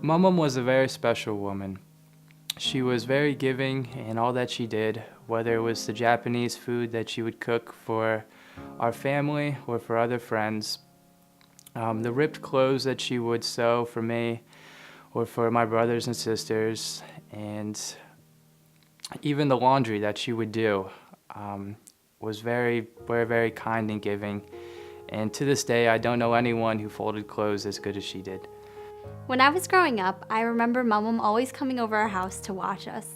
Mom was a very special woman. She was very giving in all that she did, whether it was the Japanese food that she would cook for our family or for other friends, the ripped clothes that she would sew for me or for my brothers and sisters, and even the laundry that she would do was very, very, very kind and giving. And to this day, I don't know anyone who folded clothes as good as she did. When I was growing up, I remember Mom always coming over our house to watch us.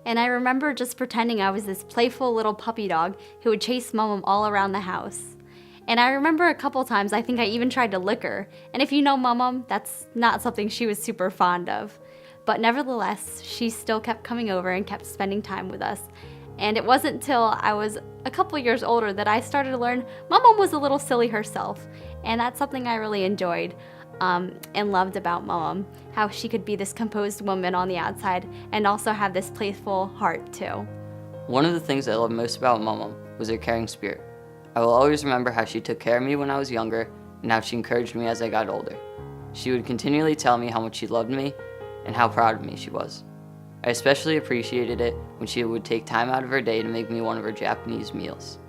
And I remember just pretending I was this playful little puppy dog who would chase Mom all around the house. And I remember a couple times I think I even tried to lick her. And if you know Mom, that's not something she was super fond of. But nevertheless, she still kept coming over and kept spending time with us. And it wasn't till I was a couple years older that I started to learn Mom was a little silly herself. And that's something I really enjoyed and loved about Mom, how she could be this composed woman on the outside and also have this playful heart too. One of the things I loved most about Mom was her caring spirit. I will always remember how she took care of me when I was younger and how she encouraged me as I got older. She would continually tell me how much she loved me and how proud of me she was. I especially appreciated it when she would take time out of her day to make me one of her Japanese meals.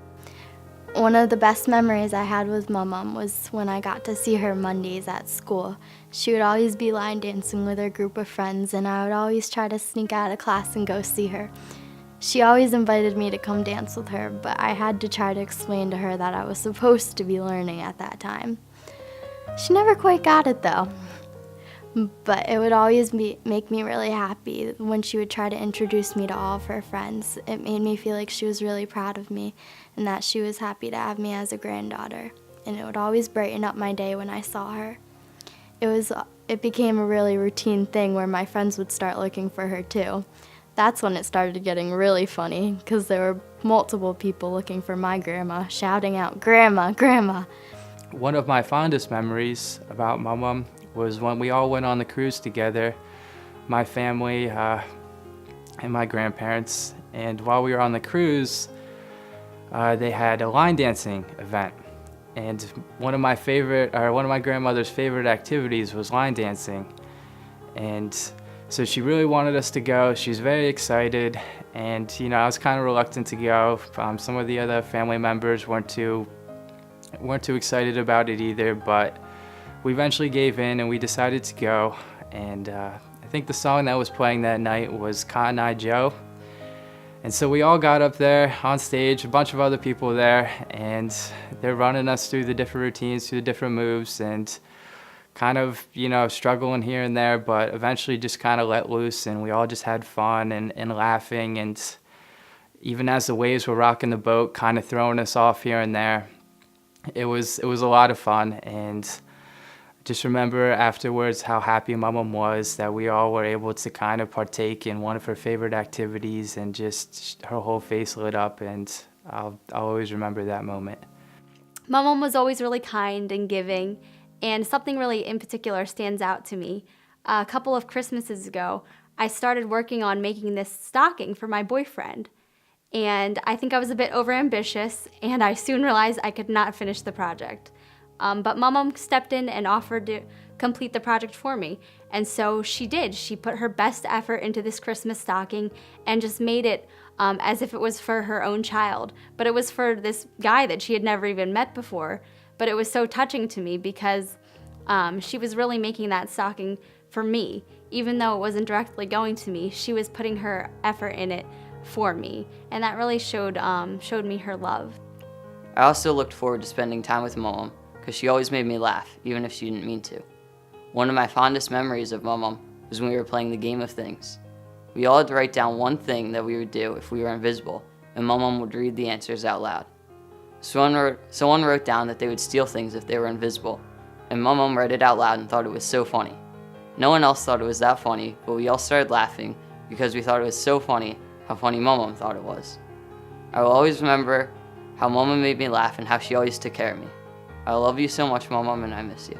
One of the best memories I had with my mom was when I got to see her Mondays at school. She would always be line dancing with her group of friends, and I would always try to sneak out of class and go see her. She always invited me to come dance with her, but I had to try to explain to her that I was supposed to be learning at that time. She never quite got it though. But it would always make me really happy when she would try to introduce me to all of her friends. It made me feel like she was really proud of me and that she was happy to have me as a granddaughter. And it would always brighten up my day when I saw her. It became a really routine thing where my friends would start looking for her too. That's when it started getting really funny because there were multiple people looking for my grandma, shouting out, "Grandma, Grandma." One of my fondest memories about Mom was when we all went on the cruise together, my family and my grandparents. And while we were on the cruise, they had a line dancing event. And one of my grandmother's favorite activities was line dancing. And so she really wanted us to go. She was very excited. And, I was kind of reluctant to go. Some of the other family members weren't too excited about it either, but we eventually gave in and we decided to go. And I think the song that was playing that night was Cotton Eye Joe. And so we all got up there on stage, a bunch of other people there, and they're running us through the different routines, through the different moves, and kind of, struggling here and there, but eventually just kind of let loose, and we all just had fun and laughing, and even as the waves were rocking the boat, kind of throwing us off here and there. It was a lot of fun, and just remember afterwards how happy Mom was that we all were able to kind of partake in one of her favorite activities, and just her whole face lit up, and I'll always remember that moment. Mom was always really kind and giving, and something really in particular stands out to me. A couple of Christmases ago, I started working on making this stocking for my boyfriend. And I think I was a bit overambitious, and I soon realized I could not finish the project. But Mom stepped in and offered to complete the project for me. And so she did. She put her best effort into this Christmas stocking and just made it as if it was for her own child. But it was for this guy that she had never even met before. But it was so touching to me because she was really making that stocking for me. Even though it wasn't directly going to me, she was putting her effort in it for me. And that really showed me her love. I also looked forward to spending time with Mom because she always made me laugh, even if she didn't mean to. One of my fondest memories of Mom was when we were playing the game of things. We all had to write down one thing that we would do if we were invisible, and Mom would read the answers out loud. Someone wrote down that they would steal things if they were invisible, and Mom read it out loud and thought it was so funny. No one else thought it was that funny, but we all started laughing because we thought it was so funny how funny Mom thought it was. I will always remember how Mom made me laugh and how she always took care of me. I love you so much, Mom, and I miss you.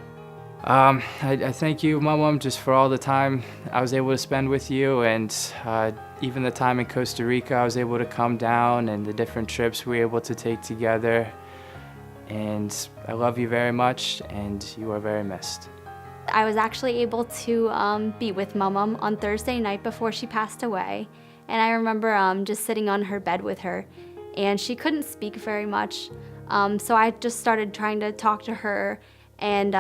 I thank you, Mom, just for all the time I was able to spend with you, and even the time in Costa Rica I was able to come down, and the different trips we were able to take together. And I love you very much, and you are very missed. I was actually able to be with Mom on Thursday night before she passed away. And I remember just sitting on her bed with her, and she couldn't speak very much. So I just started trying to talk to her and,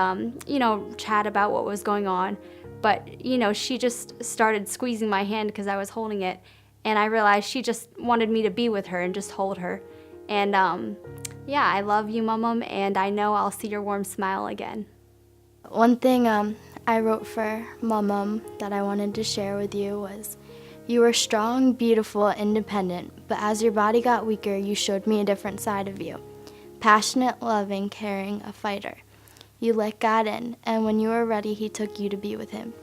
chat about what was going on. But, she just started squeezing my hand because I was holding it. And I realized she just wanted me to be with her and just hold her. And I love you, Mom, and I know I'll see your warm smile again. One thing I wrote for Mom that I wanted to share with you was, you were strong, beautiful, independent, but as your body got weaker, you showed me a different side of you. Passionate, loving, caring, a fighter. You let God in, and when you were ready, He took you to be with Him.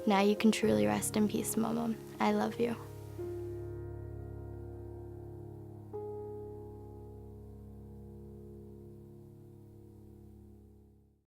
Now you can truly rest in peace, Mom. I love you.